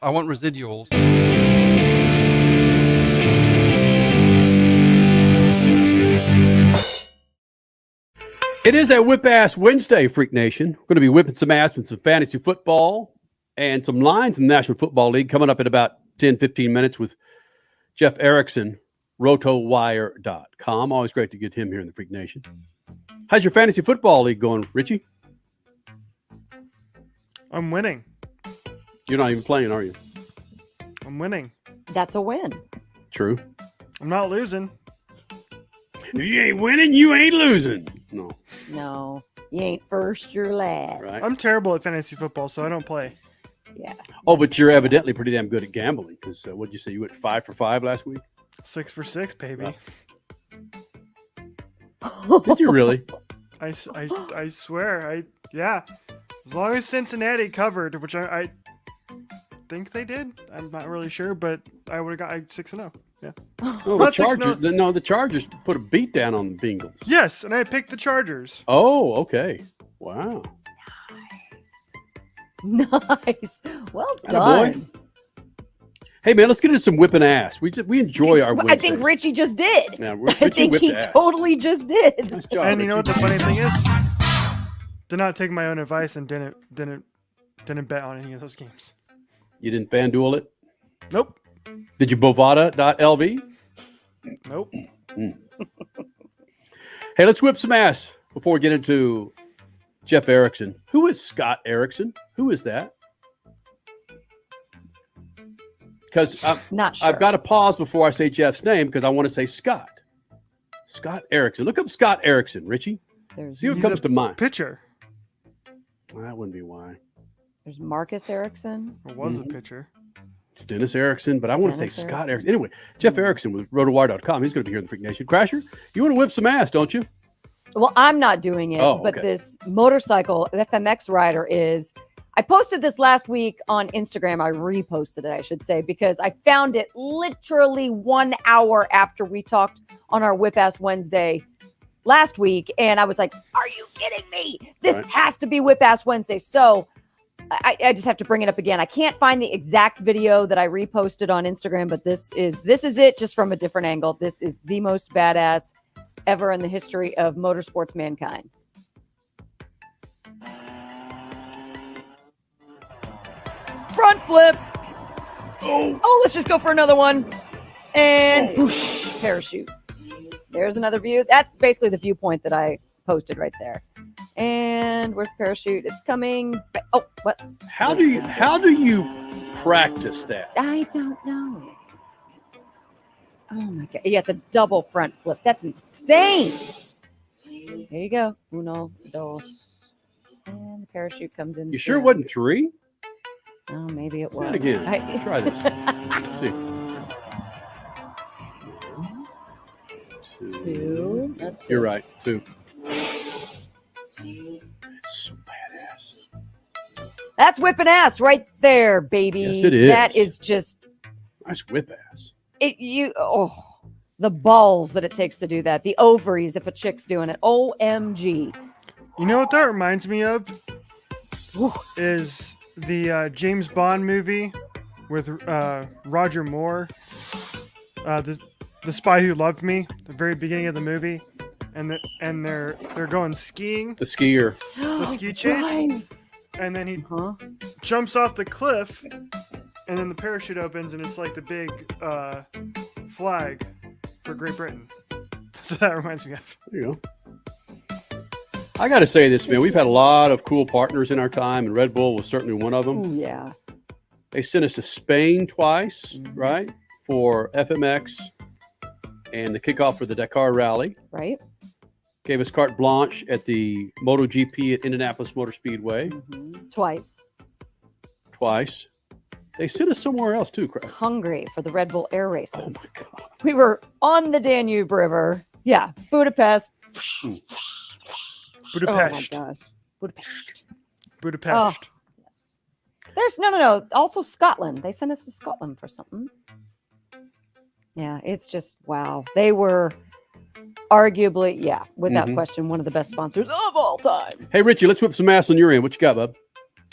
I want residuals. It is a Whip Ass Wednesday, Freak Nation. We're going to be whipping some ass with some fantasy football and some lines in the National Football League coming up in about 10, 15 minutes with Jeff Erickson, RotoWire.com. Always great to get him here in the Freak Nation. How's your fantasy football league going, Richie? I'm winning. You're not even playing, are you? I'm winning. That's a win. True. I'm not losing. If you ain't winning, you ain't losing. No, you ain't first, you're last. Right. I'm terrible at fantasy football, so I don't play. Yeah. Oh, but you're evidently pretty damn good at gambling because what'd you say? You went 5 for 5 last week? 6 for 6, baby. Did you really? I swear. Yeah. As long as Cincinnati covered, which I think they did. I'm not really sure, but I would have got 6-0. Yeah. Oh, the Chargers. The Chargers put a beat down on the Bengals. Yes, and I picked the Chargers. Oh, okay. Wow. Nice. Well done. Attaboy. Hey, man, let's get into some whipping ass. We enjoy our Wednesdays. I think Richie just did. Yeah, I think he totally just did. Nice job, And you know what Richie. the funny thing is? Did not take my own advice and didn't bet on any of those games. You didn't FanDuel it? Nope. Did you Bovada.lv? Nope. Hey, let's whip some ass before we get into Jeff Erickson. Who is Scott Erickson? Who is that? Because Not sure. I've got to pause before I say Jeff's name because I want to say Scott. Scott Erickson. Look up Scott Erickson, Richie. See what He's comes a to mind. Pitcher. Well, that wouldn't be why. There's Marcus Erickson. Or was a pitcher. It's Dennis Erickson, but I want to say Dennis Scott Erickson. Erickson. Anyway, Jeff Erickson with RotoWire.com. He's going to be here in the Freak Nation. Crasher, you want to whip some ass, don't you? Well, I'm not doing it, Oh, but okay. this motorcycle FMX rider is. I posted this last week on Instagram. I reposted it, I should say, because I found it literally 1 hour after we talked on our Whip Ass Wednesday last week. And I was like, are you kidding me? This Right. has to be Whip Ass Wednesday. So I just have to bring it up again. I can't find the exact video that I reposted on Instagram, but this is it just from a different angle. This is the most badass ever in the history of motorsports mankind. Front flip. Oh, let's just go for another one. And whoosh, parachute. There's another view. That's basically the viewpoint that I posted right there. And where's the parachute? It's coming. Oh, what? How do you practice that? I don't know. Oh my God. Yeah, it's a double front flip. That's insane. There you go. Uno, dos. And the parachute comes in. You sure it wasn't 3? Oh, maybe it Say was. it again. Let's try this. Let's see. 2. That's 2. You're right. 2. So badass. That's whipping ass right there, baby. Yes, it is. That is just Nice whip ass. the balls that it takes to do that. The ovaries if a chick's doing it. OMG. You know what that reminds me of? Is the James Bond movie with Roger Moore, the Spy Who Loved Me, the very beginning of the movie, and they're going skiing, The skier. the ski chase, Right. and then he Huh? jumps off the cliff, and then the parachute opens, and it's like the big flag for Great Britain. That's what that reminds me of. There you go. I got to say this, man. We've had a lot of cool partners in our time, and Red Bull was certainly one of them. Ooh, yeah. They sent us to Spain twice, right, for FMX and the kickoff for the Dakar Rally. Right? Gave us carte blanche at the MotoGP at Indianapolis Motor Speedway Twice. twice. They sent us somewhere else too, Craig. Hungry for the Red Bull Air Oh races. my God. We were on the Danube River. Yeah. Budapest. Budapest. Oh my gosh. Budapest. Budapest. Yes. There's no. Also Scotland. They sent us to Scotland for something. Yeah, it's just wow. They were arguably, without question, one of the best sponsors of all time. Hey, Richie, let's whip some ass on your end. What you got, bub?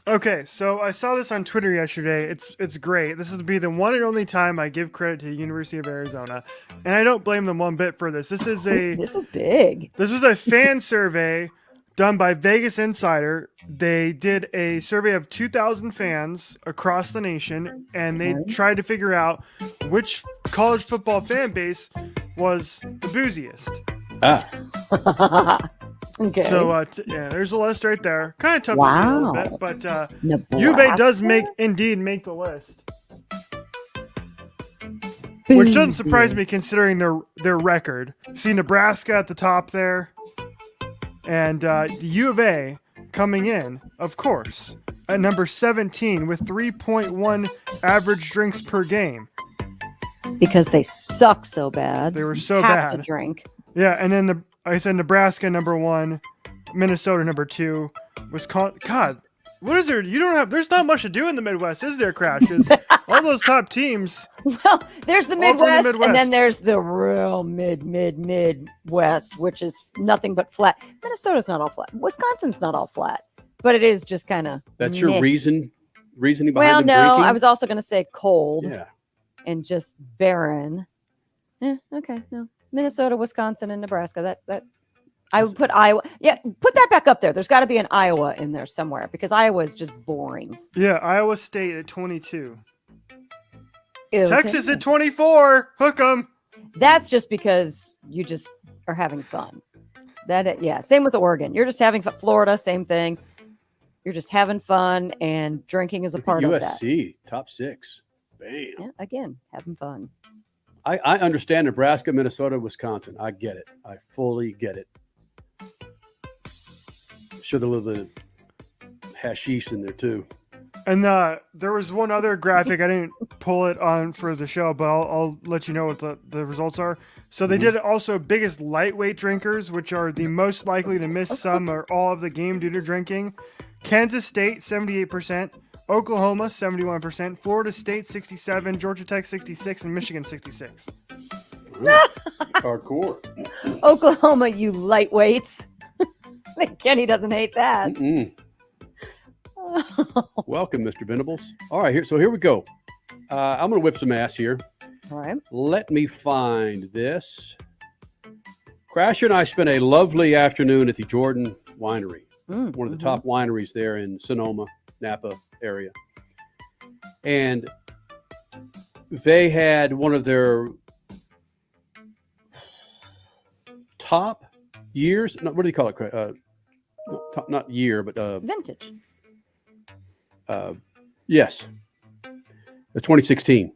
Okay, so I saw this on Twitter yesterday. It's great. This is to be the one and only time I give credit to the University of Arizona, and I don't blame them one bit for this. This is big. This was a fan survey done by Vegas Insider. They did a survey of 2,000 fans across the nation, and they tried to figure out which college football fan base was the booziest. Okay. So there's a list right there. Kind of tough to see a little bit, but Nebraska. U of A does make the list, which doesn't surprise me considering their record. See Nebraska at the top there, and the U of A coming in, of course, at number 17 with 3.1 average drinks per game. Because they suck so bad. They were so have bad. to drink. Yeah, and then like I said, Nebraska number 1, Minnesota number 2, Wisconsin. God, what is there? There's not much to do in the Midwest, is there, Crash? Because all those top teams. Well, there's the All from the Midwest, Midwest. and then there's the real Midwest, which is nothing but flat. Minnesota's not all flat. Wisconsin's not all flat, but it is just kind of. That's your reasoning behind Well, them no, drinking? I was also going to say cold Yeah. and just barren. Okay, no. Minnesota, Wisconsin, and Nebraska. That I would put Iowa. Yeah, put that back up there. There's got to be an Iowa in there somewhere because Iowa is just boring. Yeah, Iowa State at 22. Okay. Texas at 24. Hook 'em. That's just because you just are having fun. Same with Oregon. You're just having fun. Florida, same thing. You're just having fun, and drinking is a part of that. USC, top 6. Bam. Yeah, again, having fun. I understand Nebraska, Minnesota, Wisconsin. I get it. I fully get it. Sure, a little bit of hashish in there too. And there was one other graphic. I didn't pull it on for the show, but I'll let you know what the results are. So they did also biggest lightweight drinkers, which are the most likely to miss some or all of the game due to drinking. Kansas State, 78%. Oklahoma, 71%. Florida State, 67%. Georgia Tech, 66%. And Michigan, 66%. Hardcore. Oklahoma, you lightweights. Kenny doesn't hate that. Welcome, Mr. Venables. All right, here we go. I'm going to whip some ass here. All right. Let me find this. Crasher and I spent a lovely afternoon at the Jordan Winery, one of the top wineries there in Sonoma, Napa area. And they had one of their top years. What do you call it? Not year, but Vintage. Yes. The 2016.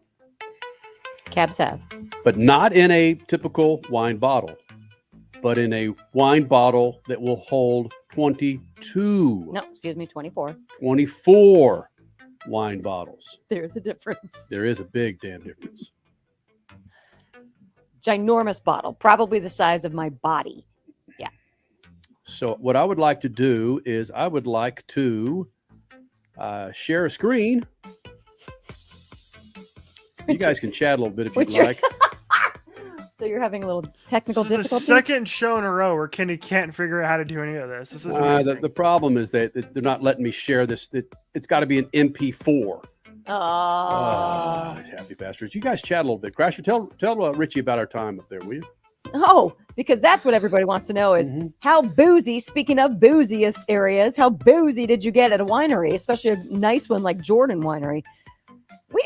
Cabs have. But not in a typical wine bottle, but in a wine bottle that will hold 22. No, excuse me, 24. 24 wine bottles. There's a difference. There is a big damn difference. Ginormous bottle, probably the size of my body. Yeah. So what I would like to do is I would like to share a screen. You guys can chat a little bit if you'd like. So you're having a little technical This is the difficulties? second show in a row where Kenny can't figure out how to do any of this. This is amazing. The problem is that they're not letting me share this. It's got to be an MP4. Happy bastards. You guys chat a little bit. Crasher, tell Richie about our time up there, will you? Oh, because that's what everybody wants to know is how boozy, speaking of booziest areas, how boozy did you get at a winery, especially a nice one like Jordan Winery? We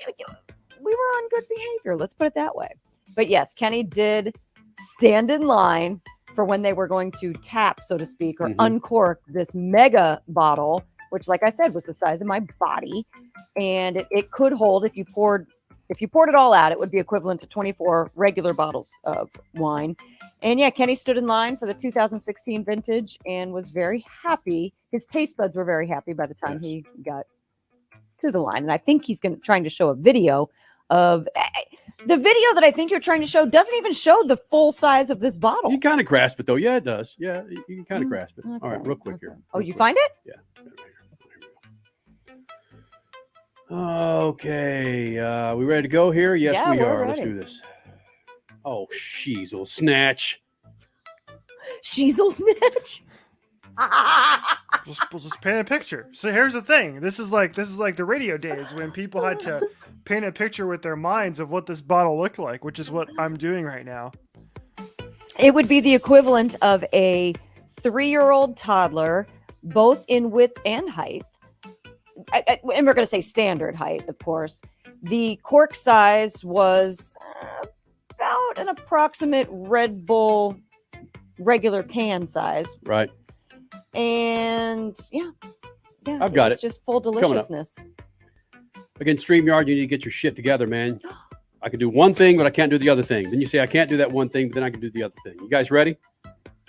were on good behavior. Let's put it that way. But yes, Kenny did stand in line for when they were going to tap, so to speak, or uncork this mega bottle, which, like I said, was the size of my body. And it could hold, if you poured it all out, it would be equivalent to 24 regular bottles of wine. And yeah, Kenny stood in line for the 2016 vintage and was very happy. His taste buds were very happy by the time he got to the line. And I think he's trying to show a video of the video that I think you're trying to show doesn't even show the full size of this bottle. You kind of grasp it though. Yeah, it does. Yeah, you can kind of grasp it. Okay. All right, real quick here. Oh, you find it? Yeah. Okay, we ready to go here? Yes, Yeah, we we're are. Let's ready. do this. Oh, she's a little snatch. Sheezel snitch. We'll just paint a picture. So here's the thing. This is like the radio days when people had to paint a picture with their minds of what this bottle looked like, which is what I'm doing right now. It would be the equivalent of a 3-year-old toddler, both in width and height. And we're going to say standard height, of course. The cork size was about an approximate Red Bull regular can size. Right. And yeah, I've got it's just full deliciousness. Again, StreamYard, you need to get your shit together, man. I can do one thing, but I can't do the other thing. Then you say I can't do that one thing, but then I can do the other thing. You guys ready?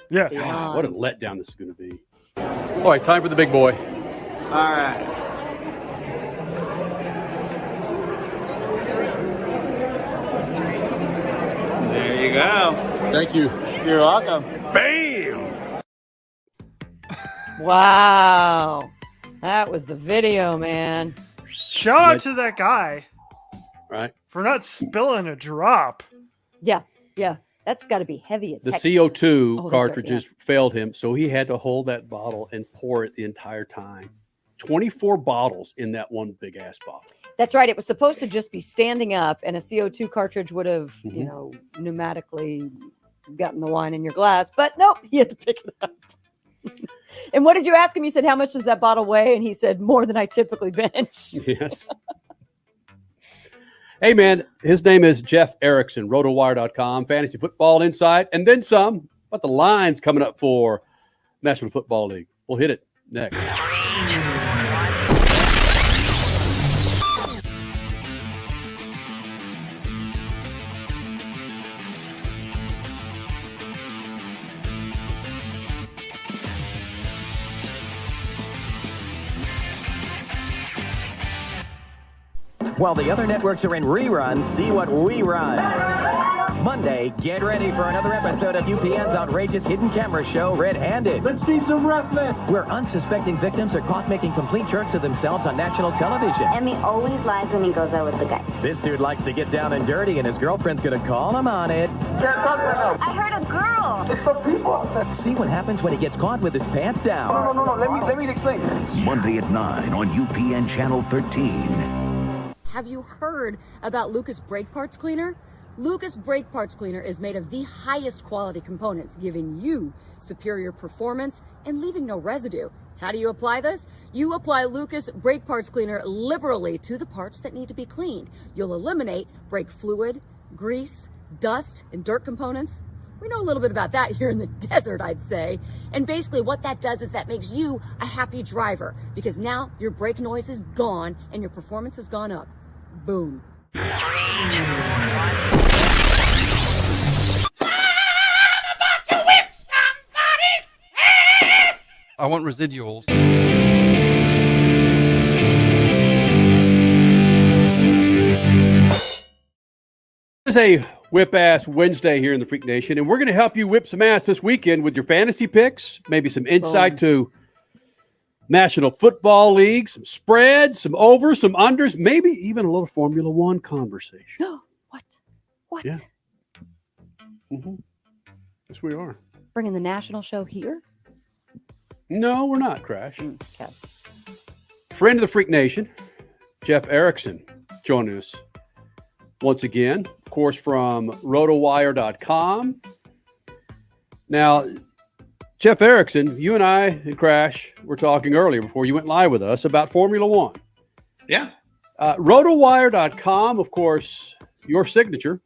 Yes. God, what a letdown this is going to be. All right, time for the big boy. All right. There you go. Thank you. You're welcome. Bam! Wow. That was the video, man. Shout out to that guy Right. for not spilling a drop. Yeah. That's got to be heavy as The heck. CO2 Oh, that's right, cartridges failed him, so he had to hold that bottle and pour it the entire time. 24 bottles in that one big ass bottle. That's right. It was supposed to just be standing up, and a CO2 cartridge would have, pneumatically gotten the wine in your glass. But nope, he had to pick it up. And what did you ask him? You said, how much does that bottle weigh? And he said, more than I typically bench. Yes. Hey, man, his name is Jeff Erickson, RotoWire.com, Fantasy Football Insight, and then some. What the lines coming up for National Football League? We'll hit it next. While the other networks are in reruns, see what we run. Monday, get ready for another episode of UPN's outrageous hidden camera show, Red Handed. Let's see some wrestling. Where unsuspecting victims are caught making complete jerks of themselves on national television. Emmy always lies when he goes out with the guys. This dude likes to get down and dirty, and his girlfriend's gonna call him on it. I heard a girl. It's for people. See what happens when he gets caught with his pants down. No. Let me explain. Monday at 9 on UPN Channel 13. Have you heard about Lucas Brake Parts Cleaner? Lucas Brake Parts Cleaner is made of the highest quality components, giving you superior performance and leaving no residue. How do you apply this? You apply Lucas Brake Parts Cleaner liberally to the parts that need to be cleaned. You'll eliminate brake fluid, grease, dust, and dirt components. We know a little bit about that here in the desert, I'd say. And basically what that does is that makes you a happy driver, because now your brake noise is gone and your performance has gone up. Boom. I want residuals. It's a whip ass Wednesday here in the Freak Nation, and we're going to help you whip some ass this weekend with your fantasy picks, maybe some insight to National Football League, some spreads, some overs, some unders, maybe even a little Formula One conversation. What? Yeah. Mm-hmm. Yes, we are. Bringing the national show here? No, we're not, Crash. Okay. Friend of the Freak Nation, Jeff Erickson, joining us once again, of course, from RotoWire.com. Now, Jeff Erickson, you and I and Crash were talking earlier before you went live with us about Formula One. Yeah. RotoWire.com, of course, your signature.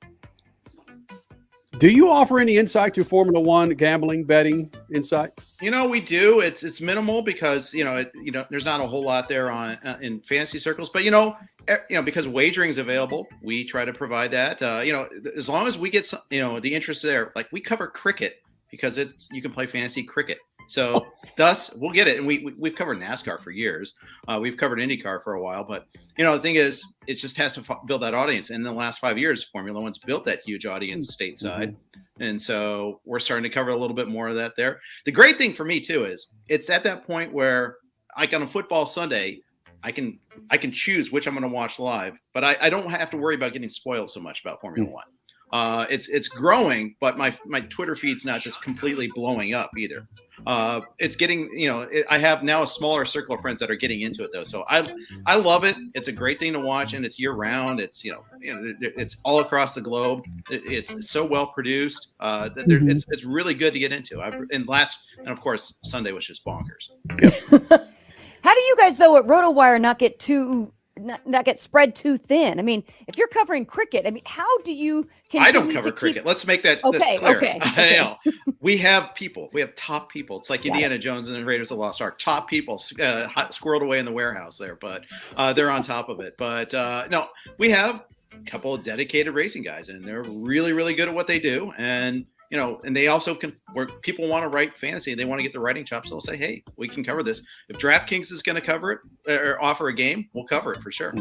Do you offer any insight to Formula One gambling, betting insight? We do. It's minimal because there's not a whole lot there on in fantasy circles. But because wagering is available, we try to provide that. As long as we get the interest there, like we cover cricket because you can play fantasy cricket. So thus we'll get it. And we've covered NASCAR for years. We've covered IndyCar for a while, but the thing is, it just has to build that audience. In the last 5 years, Formula One's built that huge audience stateside. Mm-hmm. And so we're starting to cover a little bit more of that there. The great thing for me too, is it's at that point where like on a football Sunday, I can choose which I'm going to watch live, but I don't have to worry about getting spoiled so much about Formula One. It's growing, but my Twitter feed's not just completely blowing up either. It's getting, I have now a smaller circle of friends that are getting into it though. So I love it. It's a great thing to watch, and it's year round. It's, it's all across the globe. It's so well produced. It's really good to get into. And of course, Sunday was just bonkers. How do you guys though at RotoWire not get spread too thin? I mean, if you're covering cricket, I mean, how do you continue I don't cover cricket. Let's make that this clear. Okay. We have people. We have top people. It's like Indiana Jones and the Raiders of the Lost Ark. Top people squirreled away in the warehouse there, but they're on top of it. But no, we have a couple of dedicated racing guys, and they're really, really good at what they do. And and they also where people want to write fantasy, they want to get the writing chops. So they'll say, hey, we can cover this. If DraftKings is going to cover it or offer a game, we'll cover it for sure.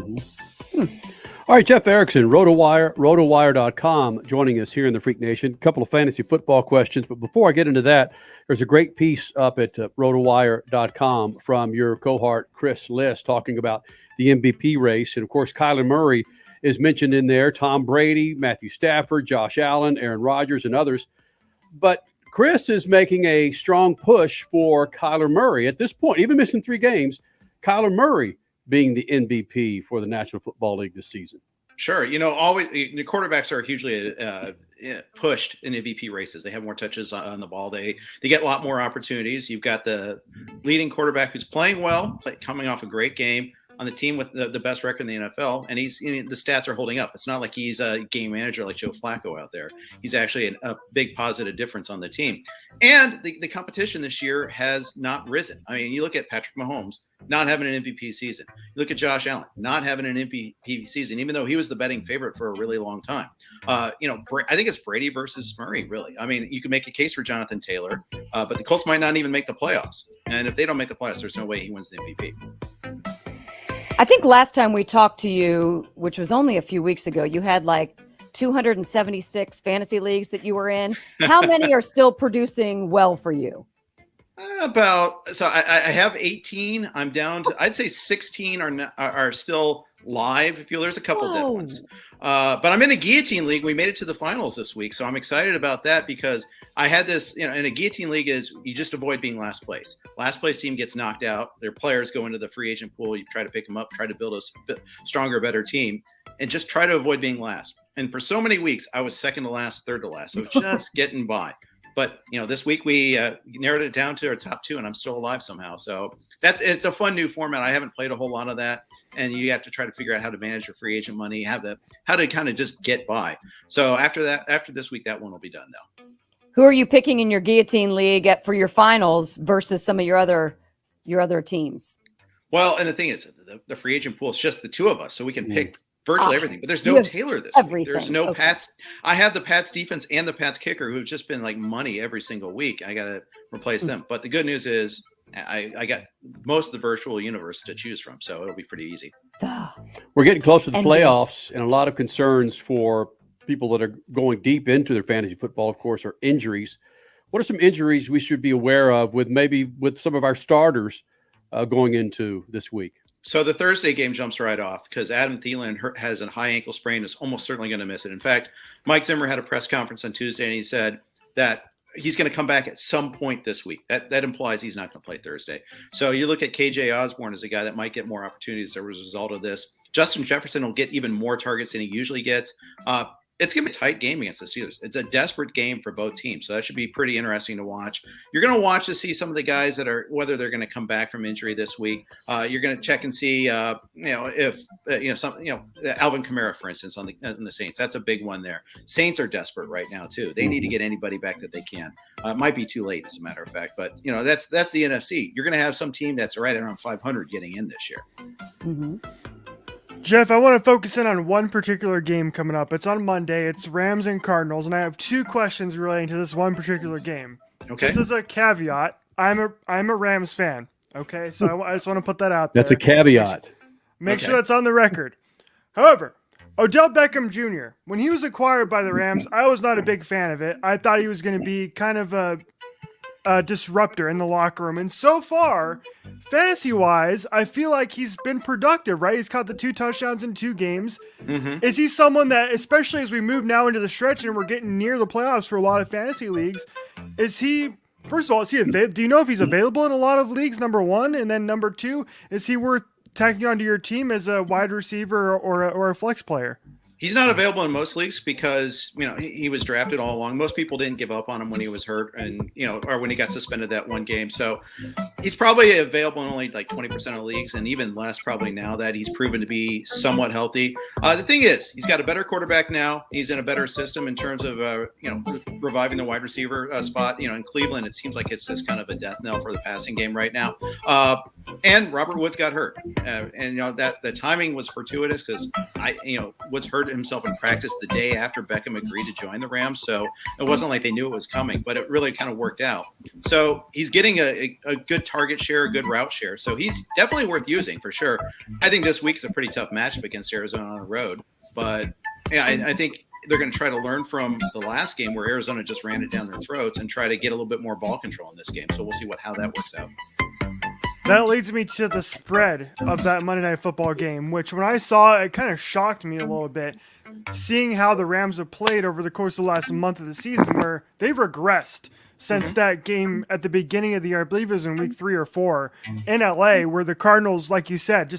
All right, Jeff Erickson, RotoWire, RotoWire.com, joining us here in the Freak Nation. A couple of fantasy football questions. But before I get into that, there's a great piece up at RotoWire.com from your cohort, Chris Liss, talking about the MVP race. And, of course, Kyler Murray is mentioned in there, Tom Brady, Matthew Stafford, Josh Allen, Aaron Rodgers, and others. But Chris is making a strong push for Kyler Murray. At this point, even missing 3 games, Kyler Murray being the MVP for the National Football League this season. Sure. Always the quarterbacks are hugely pushed in MVP races. They have more touches on the ball. They get a lot more opportunities. You've got the leading quarterback who's playing well, coming off a great game, on the team with the best record in the NFL, and the stats are holding up. It's not like he's a game manager like Joe Flacco out there. He's actually a big positive difference on the team. And the competition this year has not risen. I mean, you look at Patrick Mahomes not having an MVP season. You look at Josh Allen not having an MVP season, even though he was the betting favorite for a really long time. I think it's Brady versus Murray, really. I mean, you can make a case for Jonathan Taylor, but the Colts might not even make the playoffs. And if they don't make the playoffs, there's no way he wins the MVP. I think last time we talked to you, which was only a few weeks ago, you had like 276 fantasy leagues that you were in. How many are still producing well for you? I have 18. I'm down to, I'd say 16 are still live. There's a couple dead ones. But I'm in a guillotine league. We made it to the finals this week, so I'm excited about that because I had this, in a guillotine league is you just avoid being last place. Last place team gets knocked out. Their players go into the free agent pool. You try to pick them up, try to build a stronger, better team, and just try to avoid being last. And for so many weeks, I was second to last, third to last. So just getting by. But, this week we narrowed it down to our top 2, and I'm still alive somehow. So it's a fun new format. I haven't played a whole lot of that. And you have to try to figure out how to manage your free agent money, how to kind of just get by. So after this week, that one will be done now. Who are you picking in your guillotine league for your finals versus some of your other teams? Well, and the thing is, the free agent pool is just the 2 of us, so we can pick virtually everything. But there's no Taylor this week. There's no Pats. I have the Pats defense and the Pats kicker who've just been like money every single week. I got to replace them. But the good news is I got most of the virtual universe to choose from, so it'll be pretty easy. We're getting close to the playoffs, and a lot of concerns for people that are going deep into their fantasy football, of course, are injuries. What are some injuries we should be aware of with some of our starters going into this week? So the Thursday game jumps right off because Adam Thielen has a high ankle sprain, is almost certainly going to miss it. In fact, Mike Zimmer had a press conference on Tuesday, and he said that he's going to come back at some point this week. That implies he's not going to play Thursday. So you look at KJ Osborne as a guy that might get more opportunities as a result of this. Justin Jefferson will get even more targets than he usually gets. It's going to be a tight game against the Steelers. It's a desperate game for both teams. So that should be pretty interesting to watch. You're going to watch to see some of the guys whether they're going to come back from injury this week. You're going to check and see, if Alvin Kamara, for instance, on the Saints. That's a big one there. Saints are desperate right now too. They need to get anybody back that they can. It might be too late, as a matter of fact. But that's the NFC. You're going to have some team that's right around 500 getting in this year. Mm-hmm. Jeff, I want to focus in on one particular game coming up. It's on Monday. It's Rams and Cardinals, and I have 2 questions relating to this one particular game. Okay. This is a caveat. I'm a Rams fan. Okay, so I just want to put that out there. That's a caveat. Make sure that's on the record. However, Odell Beckham Jr., when he was acquired by the Rams, I was not a big fan of it. I thought he was going to be kind of a disruptor in the locker room. And so far, fantasy-wise, I feel like he's been productive, right? He's caught the 2 touchdowns in 2 games. Mm-hmm. Is he someone that, especially as we move now into the stretch and we're getting near the playoffs for a lot of fantasy leagues, is he... First of all, do you know if he's available in a lot of leagues, number one? And then number two, is he worth tacking onto your team as a wide receiver or a flex player? He's not available in most leagues because, he was drafted all along. Most people didn't give up on him when he was hurt and, or when he got suspended that one game. So he's probably available in only like 20% of leagues, and even less probably now that he's proven to be somewhat healthy. The thing is, he's got a better quarterback now. He's in a better system in terms of, reviving the wide receiver spot. In Cleveland, it seems like it's just kind of a death knell for the passing game right now. And Robert Woods got hurt. That the timing was fortuitous because Woods hurt himself in practice the day after Beckham agreed to join the Rams. So it wasn't like they knew it was coming, but it really kind of worked out. So he's getting a good target share, a good route share. So he's definitely worth using for sure. I think this week is a pretty tough matchup against Arizona on the road, but I think they're going to try to learn from the last game where Arizona just ran it down their throats and try to get a little bit more ball control in this game. So we'll see how that works out. That leads me to the spread of that Monday Night Football game, which when I saw it kind of shocked me a little bit, seeing how the Rams have played over the course of the last month of the season, where they've regressed since that game at the beginning of the year. I believe it was in week 3 or 4 in LA, where the Cardinals, like you said,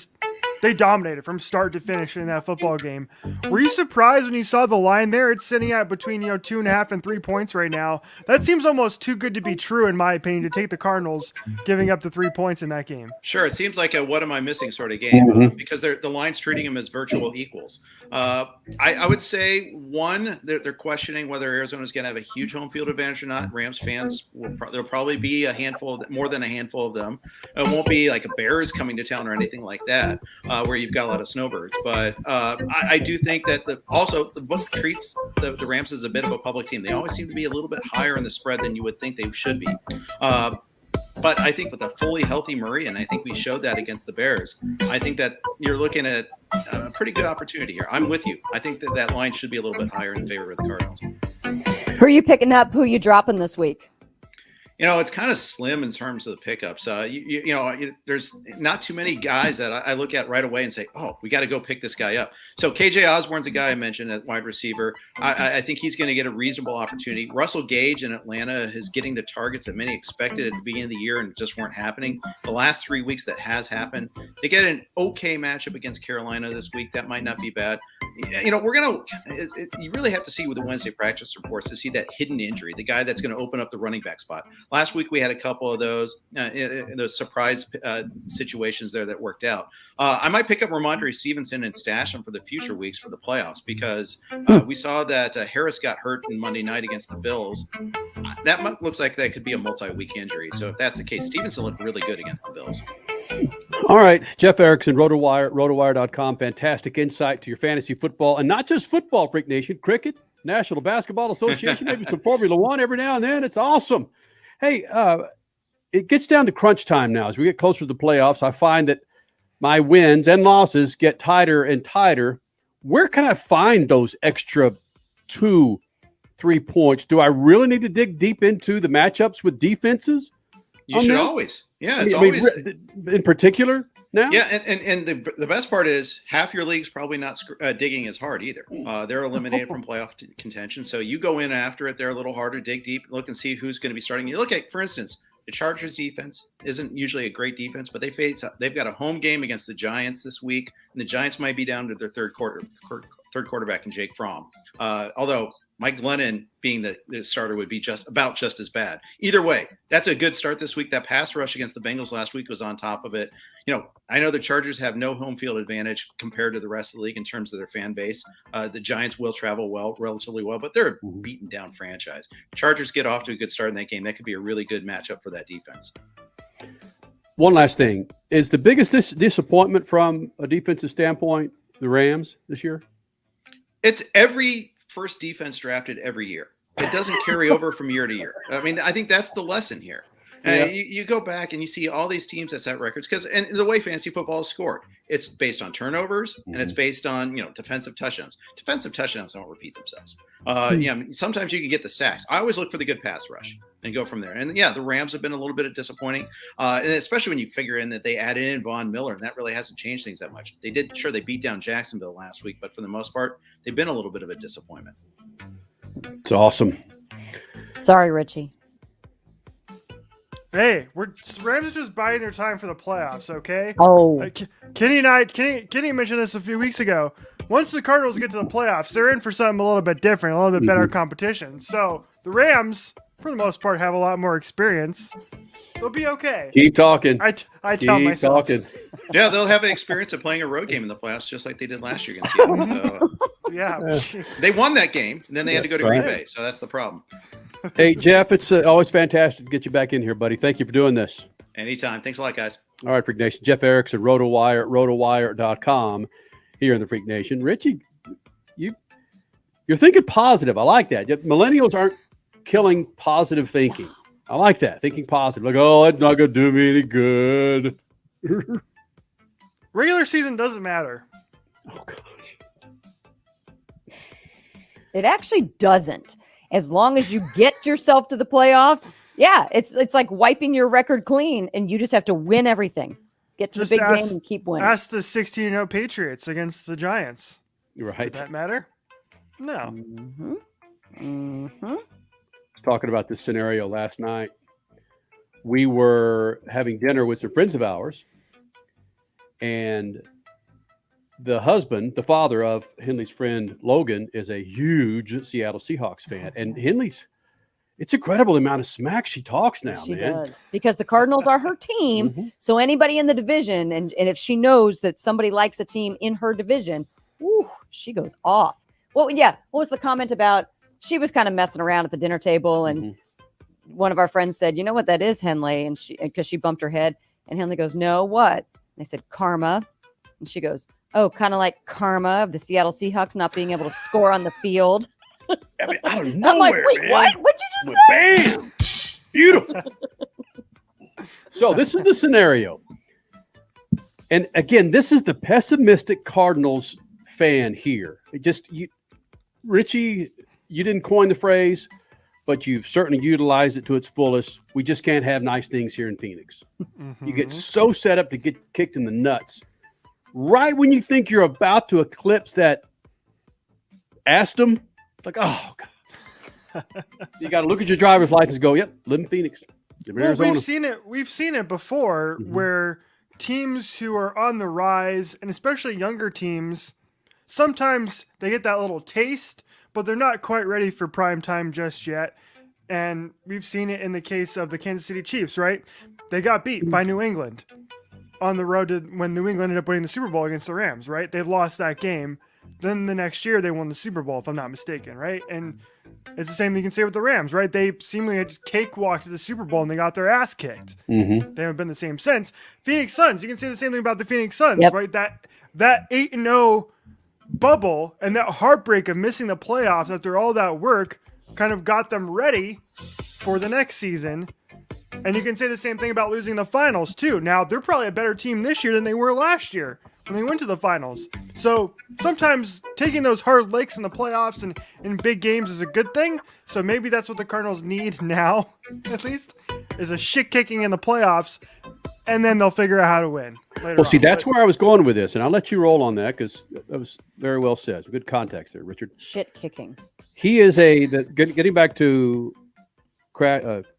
they dominated from start to finish in that football game. Were you surprised when you saw the line there? It's sitting at between 2.5 and 3 points right now. That seems almost too good to be true, in my opinion, to take the Cardinals giving up the 3 points in that game. Sure, it seems like a what am I missing sort of game because the line's treating them as virtual equals. I would say they're questioning whether Arizona's going to have a huge home field advantage or not. Rams fans there'll probably be more than a handful of them. It won't be like a Bears coming to town or anything like that. Where you've got a lot of snowbirds. But I do think that the book treats the Rams as a bit of a public team. They always seem to be a little bit higher in the spread than you would think they should be. But I think with a fully healthy Murray, and I think we showed that against the Bears, I think that you're looking at a pretty good opportunity here. I'm with you. I think that line should be a little bit higher in favor of the Cardinals. Who are you picking up? Who are you dropping this week? It's kind of slim in terms of the pickups. There's not too many guys that I look at right away and say, oh, we got to go pick this guy up. So KJ Osborne's a guy I mentioned at wide receiver. I think he's going to get a reasonable opportunity. Russell Gage in Atlanta is getting the targets that many expected at the beginning of the year and just weren't happening. The last 3 weeks that has happened. They get an okay matchup against Carolina this week. That might not be bad. You really have to see with the Wednesday practice reports to see that hidden injury, the guy that's going to open up the running back spot. Last week we had a couple of those surprise situations there that worked out. I might pick up Ramondre Stevenson and stash him for the future weeks for the playoffs because we saw that Harris got hurt on Monday night against the Bills. That looks like that could be a multi-week injury. So if that's the case, Stevenson looked really good against the Bills. All right, Jeff Erickson, RotoWire, RotoWire.com. Fantastic insight to your fantasy football, and not just football, Freak Nation, cricket, National Basketball Association, maybe some Formula One every now and then. It's awesome. Hey, it gets down to crunch time now. As we get closer to the playoffs, I find that my wins and losses get tighter and tighter. Where can I find those extra 2-3 points? Do I really need to dig deep into the matchups with defenses? You should always. Yeah, it's always. In particular now? Yeah, and the best part is half your league's probably not digging as hard either. They're eliminated from playoff contention. So you go in after it. They're a little harder, dig deep, look and see who's going to be starting. You look at, for instance, the Chargers defense isn't usually a great defense, but they've got a home game against the Giants this week, and the Giants might be down to their third quarterback in Jake Fromm. Although Mike Glennon being the starter would be just as bad. Either way, that's a good start this week. That pass rush against the Bengals last week was on top of it. I know the Chargers have no home field advantage compared to the rest of the league in terms of their fan base. The Giants will travel relatively well, but they're a beaten down franchise. Chargers get off to a good start in that game. That could be a really good matchup for that defense. One last thing. Is the biggest disappointment from a defensive standpoint the Rams this year? It's every first defense drafted every year. It doesn't carry over from year to year. I mean, I think that's the lesson here. You go back and you see all these teams that set records and the way fantasy football is scored, it's based on turnovers and it's based on defensive touchdowns. Defensive touchdowns don't repeat themselves. Sometimes you can get the sacks. I always look for the good pass rush and go from there. And the Rams have been a little bit disappointing, and especially when you figure in that they added in Von Miller, and that really hasn't changed things that much. They beat down Jacksonville last week, but for the most part, they've been a little bit of a disappointment. It's awesome. Sorry, Richie. Hey, Rams are just biding their time for the playoffs, okay? Oh. Kenny mentioned this a few weeks ago. Once the Cardinals get to the playoffs, they're in for something a little bit different, a little bit better competition. So the Rams, for the most part, have a lot more experience. They'll be okay. Keep talking. I tell myself. Talking. Yeah, they'll have an experience of playing a road game in the playoffs, just like they did last year against Seattle. So, they won that game, and then they had to go to Green Bay. So that's the problem. Hey, Jeff, it's always fantastic to get you back in here, buddy. Thank you for doing this. Anytime. Thanks a lot, guys. All right, Freak Nation. Jeff Erickson, RotoWire, RotoWire.com here in the Freak Nation. Richie, you're thinking positive. I like that. Millennials aren't killing positive thinking. I like that. Thinking positive. Like, oh, it's not going to do me any good. Regular season doesn't matter. Oh, gosh. It actually doesn't. As long as you get yourself to the playoffs, it's like wiping your record clean, and you just have to win everything. Get to the big game and keep winning. Ask the 16-0 Patriots against the Giants. You're right. Did that matter? No. Talking about this scenario last night. We were having dinner with some friends of ours, and the husband, the father of Henley's friend Logan, is a huge Seattle Seahawks fan. And Henley's, it's incredible the amount of smack she talks now, she man. Does. Because the Cardinals are her team. So anybody in the division, and if she knows that somebody likes a team in her division, she goes off. What was the comment about? She was kind of messing around at the dinner table, and one of our friends said, "You know what that is, Henley?" And because she bumped her head, and Henley goes, "No, what?" And they said, "Karma." And she goes, "Oh, kind of like karma of the Seattle Seahawks not being able to score on the field." I mean, I don't know. I'm like, wait, man. what? What'd you just say? Bam! Beautiful. So this is the scenario. And again, this is the pessimistic Cardinals fan here. Richie, you didn't coin the phrase, but you've certainly utilized it to its fullest. We just can't have nice things here in Phoenix. You get so set up to get kicked in the nuts. Right when you think you're about to eclipse that Aston, like, oh, God. You got to look at your driver's license and go, yep, live in Phoenix. Live in Arizona. We've seen it before where teams who are on the rise, and especially younger teams, sometimes they get that little taste, but they're not quite ready for prime time just yet. And we've seen it in the case of the Kansas City Chiefs, right? They got beat by New England on the road when New England ended up winning the Super Bowl against the Rams, right? They lost that game. Then the next year they won the Super Bowl, if I'm not mistaken, right? And it's the same thing you can say with the Rams, right? They seemingly had just cakewalked to the Super Bowl and they got their ass kicked. They haven't been the same since. Phoenix Suns, you can say the same thing about the Phoenix Suns, right? That 8-0 bubble and that heartbreak of missing the playoffs after all that work kind of got them ready for the next season. And you can say the same thing about losing the finals too. Now, they're probably a better team this year than they were last year when they went to the finals. So sometimes taking those hard licks in the playoffs and in big games is a good thing. So maybe that's what the Cardinals need now, at least, is a shit kicking in the playoffs, and then they'll figure out how to win later Well, see, on. that's where I was going with this, and I'll let you roll on that because that was very well said. Good context there, Richard. Shit kicking. He is getting back to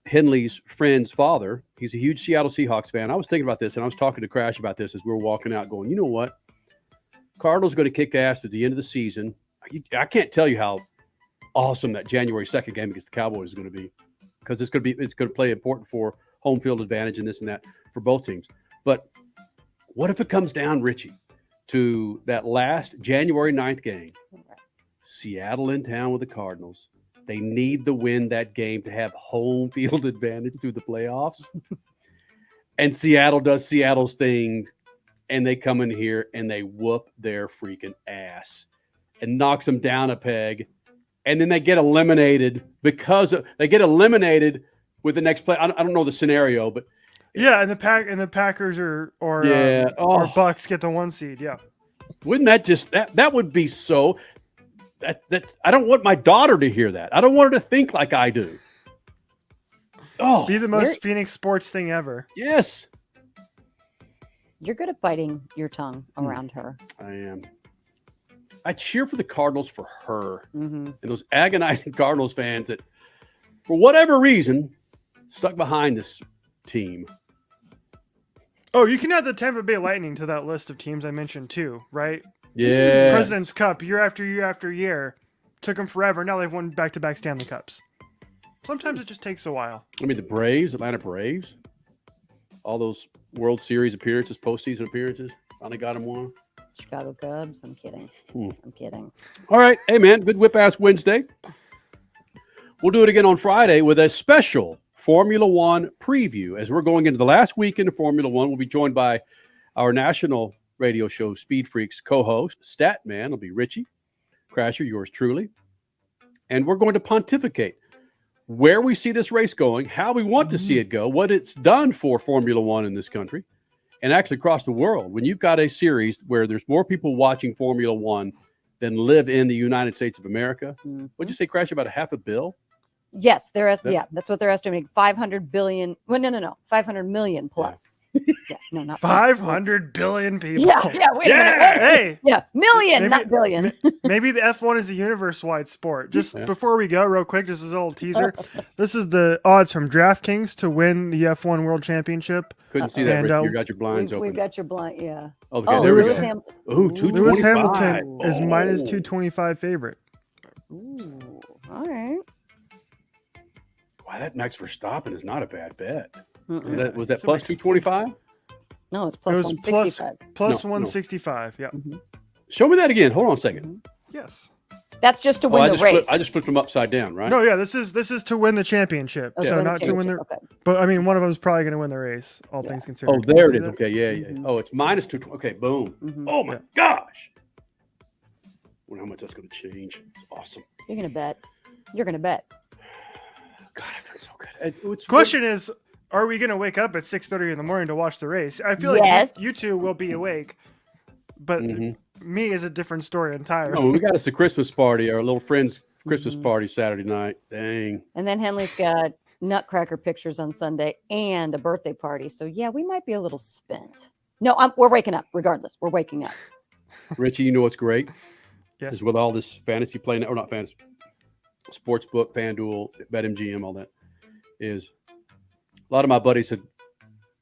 Henley's friend's father. He's a huge Seattle Seahawks fan. I was thinking about this, and I was talking to Crash about this as we were walking out going, you know what? Cardinals going to kick ass at the end of the season. I can't tell you how awesome that January 2nd game against the Cowboys is going to be because it's going to play important for home field advantage and this and that for both teams. But what if it comes down, Richie, to that last January 9th game? Seattle in town with the Cardinals. They need to win that game to have home field advantage through the playoffs. And Seattle does Seattle's thing, and they come in here and they whoop their freaking ass and knocks them down a peg. And then they get eliminated with the next play. I don't know the scenario, but Yeah, and the Packers or Bucks get the 1 seed. Yeah. wouldn't that just that would be so that's I don't want my daughter to hear that. I don't want her to think like I do. Oh, Be the most Phoenix sports thing ever. yes, You're good at biting your tongue around her. I am. I cheer for the Cardinals for her Mm-hmm. and those agonizing Cardinals fans that, for whatever reason, stuck behind this team. Oh, you can add the Tampa Bay Lightning to that list of teams I mentioned too, right? Yeah, President's Cup, year after year after year. Took them forever. Now they've won back-to-back Stanley Cups. Sometimes it just takes a while. I mean the Braves, Atlanta Braves, all those World Series appearances, postseason appearances, finally got them one. Chicago Cubs. I'm kidding. I'm kidding. All right. Hey, man, good Whip Ass Wednesday. We'll do it again on Friday with a special Formula One preview. As we're going into the last weekend of Formula One, we'll be joined by our national radio show Speed Freaks co-host, Statman. Will be Richie Crasher, yours truly. And we're going to pontificate where we see this race going, how we want to see it go, what it's done for Formula One in this country, and actually across the world. When you've got a series where there's more people watching Formula One than live in the United States of America, what'd you say, Crash, about a $500 million? Yes, that's what they're estimating. 500 billion. Well, no. 500 million plus. Yeah, no, not 500 billion people. Yeah, wait a minute. Hey. Yeah, million, not billion. Maybe the F1 is a universe-wide sport. Just before we go, real quick, just as a little teaser. This is the odds from DraftKings to win the F1 World Championship. Couldn't see that, Rick. You got your blinds open. We've got your blind, yeah. Oh, okay, there we Lewis go. Hamilton. Ooh, 225. Lewis Hamilton is minus 225 favorite. Ooh, all right. Wow, that Max Verstappen is not a bad bet. Mm-mm. Was that plus 225? No, it's plus It was 165. plus No. 165. Yeah. Show me that again. Hold on a second. Yes. That's just to win the race. I just flipped them upside down, right? No, yeah. This is to win the championship. Okay, So win the not to win the. championship, okay. But I mean, one of them is probably going to win the race. All things considered. Oh, Can there you it see is. that? Okay, yeah. Oh, it's minus 220. Okay, boom. Oh my gosh. I wonder how much that's going to change. It's awesome. You're going to bet. You're going to bet. God, I've done so good. It's Question is, are we going to wake up at 6:30 in the morning to watch the race? I feel Yes. like you two will be awake, but me is a different story entirely. Oh, we got us a Christmas party, our little friend's Christmas party Saturday night. Dang. And then Henley's got Nutcracker pictures on Sunday and a birthday party. So, yeah, we might be a little spent. No, we're waking up regardless. We're waking up. Richie, you know what's great? Yes. Is with all this fantasy play, or not fantasy, sports book, FanDuel, BetMGM, all that, is a lot of my buddies said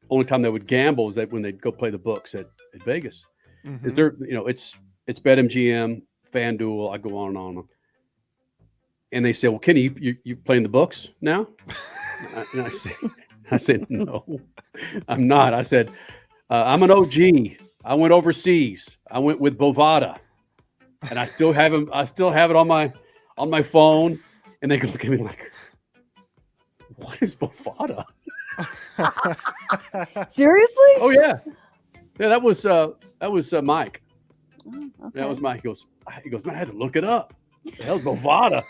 only time they would gamble is that when they'd go play the books at Vegas. Is there, it's BetMGM, FanDuel, I go on and on. And they say, well, Kenny, you playing the books now? And I said, no, I'm not. I said, I'm an OG. I went overseas. I went with Bovada. And I still have him. I still have it on my phone. And they go look at me like, what is Bovada? Seriously? Oh yeah. That was Mike. Oh, okay. That was Mike. He goes, man, I had to look it up. The hell's Bovada?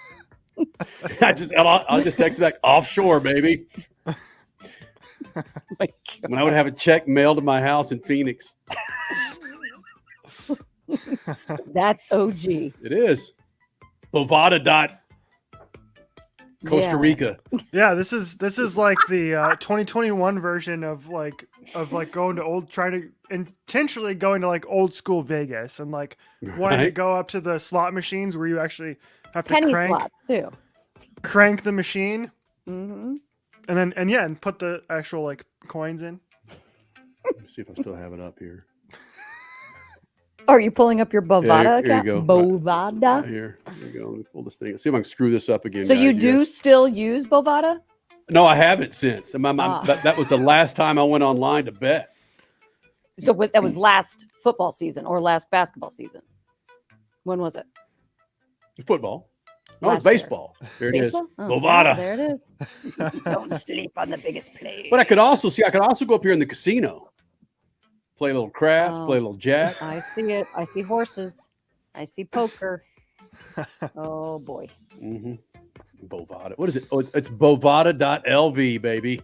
I'll just text back, offshore, baby. When I would have a check mailed to my house in Phoenix. That's OG. It is. Bovada. Costa Rica. Yeah, this is like the 2021 version of going to intentionally going to like old school Vegas and like wanting to go up to the slot machines where you actually have to Penny slots too. Crank the machine, Mm-hmm. and put the actual like coins in. Let me see if I still have it up here. Are you pulling up your Bovada Here account? you go. Bovada. Here you go. Let me pull this thing. See if I can screw this up again. So guys. you do still use Bovada? No, I haven't since. That was the last time I went online to bet. So that was last football season or last basketball season? When was it? Football. No, it's Last year. baseball. There it is. Baseball? Oh, Bovada. there it is. Don't sleep on the biggest play. But I could also go up here in the casino, play a little craps, play a little jack. I see it. I see horses. I see poker. Oh boy. Mm-hmm. Bovada. What is it? Oh, it's bovada.lv, baby.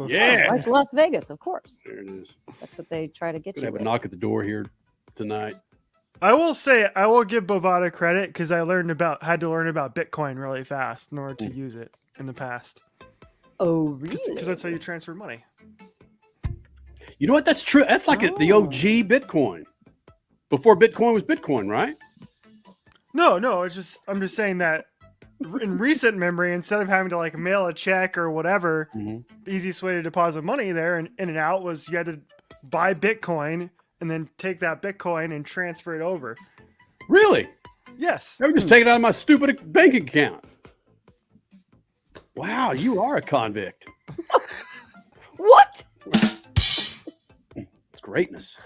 Yeah. Like Las Vegas, of course. There it is. That's what they try to get We're you going to have with. a knock at the door here tonight. I will say I will give Bovada credit because I had to learn about Bitcoin really fast in order to use it in the past. Oh, really? Because that's how you transfer money. You know what? That's true. That's like the OG Bitcoin. Before Bitcoin was Bitcoin, right? No, I'm just saying that in recent memory, instead of having to like mail a check or whatever, the easiest way to deposit money there and in and out was you had to buy Bitcoin and then take that Bitcoin and transfer it over. Really? Yes. I would just take it out of my stupid bank account. Wow, you are a convict. What? It's greatness.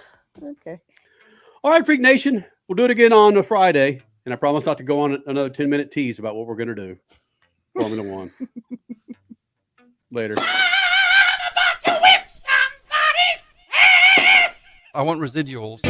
Okay. All right, Freak Nation. We'll do it again on a Friday. And I promise not to go on another 10-minute tease about what we're going to do. Formula One. Later. I want residuals.